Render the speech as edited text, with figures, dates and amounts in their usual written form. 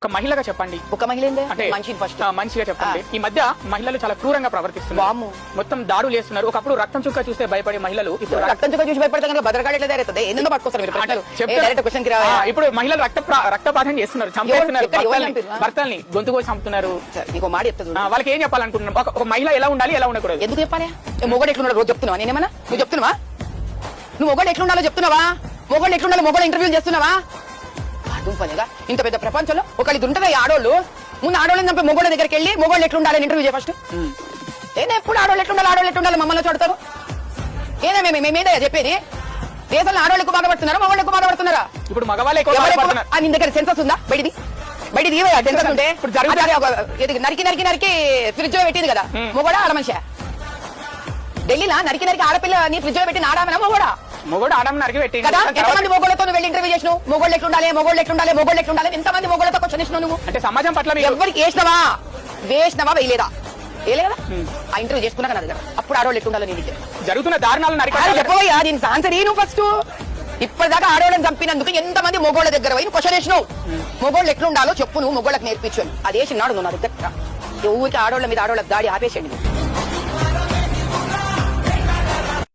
ఒక మహిళగా చెప్పండి. ఒక మహిళ అంటే మనిషిని ఫస్ట్ మంచిగా చెప్పండి. ఈ మధ్య మహిళలు చాలా క్రూరంగా ప్రవర్తిస్తున్నారు. మొత్తం దాడులు చేస్తున్నారు. ఒకప్పుడు రక్తం చుక్క చూస్తే భయపడే మహిళలు ఇప్పుడు రక్తం చుక్క చూసి భయపడతా కనుక భద్రకాళి ఎట్లా జరుగుతుంది? ఎందుకు పట్టుకొస్తారు మీరు ప్రశ్నలు? డైరెక్ట్ క్వశ్చన్ కి రావాలి. ఇప్పుడు మహిళలు రక్తపాతం చేస్తున్నారు, చంపేస్తున్నారు, భర్తల్ని గొంతు కోసి చంపుతున్నారు. నీకు మాట చెప్తుంది. వాళ్ళకి ఏం చెప్పాలనుకుంటున్నాను? ఒక మహిళ ఎలా ఉండాలి, ఎలా ఉండకూడదు? ఎందుకు చెప్పాలి? మొగడు ఎట్లున్నాడు రోజు చెప్తున్నావా? నేనేమన్నా నువ్వు చెప్తున్నావా? నువ్వు మొగడు ఎట్లుండాలో చెప్తున్నావా? మొగడు ఎట్లుండాలో మొగడు ఇంటర్వ్యూ చేస్తున్నావా? పనిగా ఇంత పెద్ద ప్రపంచంలో ఒకళ్ళు ఉంటుందా? ఆడోళ్ళు ముందు ఆడోళ్ళని చంపి మొగోళ్ళ దగ్గరికి వెళ్ళి మొగోళ్ళు ఎట్లుండాలని ఇంటర్వ్యూ చేయ ఫస్ట్. ఏదో ఎప్పుడు ఆడోళ్ళు ఎట్లుండాలి మమ్మల్ని చూడతారు. ఏదో మేమేదా చెప్పేది? దేశంలో ఆడోళ్ళు ఎక్కువ బాధపడుతున్నారా, మొగోళ్ళు ఎక్కువ బాధపడుతున్నారా? ఇప్పుడు మగవాళ్ళే ఎక్కువ. నీ దగ్గర సెన్సస్ ఉందా? బయటిది సెన్సస్ ఉంటే నరికి ఫ్రిడ్జ్ లో పెట్టింది కదా మొగోడా ఆడ మనిషి? ఢిల్లీలో నరికి ఆడపిల్ల నీ ఫ్రిడ్జ్ లో పెట్టిన ఆడమనా మొగోడా? మొగోడు ఆడమ నరికి పెట్టి కదా. ఎంతమంది మొగోళ్ళతో నువ్వు వెళ్ళి ఇంటర్వ్యూ చేసినావు? మొగోళ్ళు ఎట్లుండాలి, ఎంతమంది మొగోళ్ళతో క్వశ్చన్ ఇచ్చినావు నువ్వు? అంటే సమాజం పట్ల ఎవరికి వేసినవా వేయలేదా? వేయలేదా? ఆ ఇంటర్వ్యూ చేసుకున్నాక నా దగ్గర అప్పుడు ఆడవాళ్ళు ఎట్లుండాలో నేను జరుగుతున్న దారుణాలు చెప్పబోయా దీనికి ఆన్సర్ నువ్వు ఫస్ట్. ఇప్పటిదాకా ఆడవాళ్ళని చంపినందుకు ఎంతమంది మొగోళ్ళ దగ్గర పోయి క్వశ్చన్ వేసినావు? మొగోళ్ళు ఎట్లుండాలో చెప్పు, నువ్వు మొగోళ్ళకి నేర్పించు. అది వేసినాడు నువ్వు నా దగ్గర. ఊరికి ఆడవాళ్ళ మీద ఆడవాళ్ళకి దాడి ఆపేసేయండి.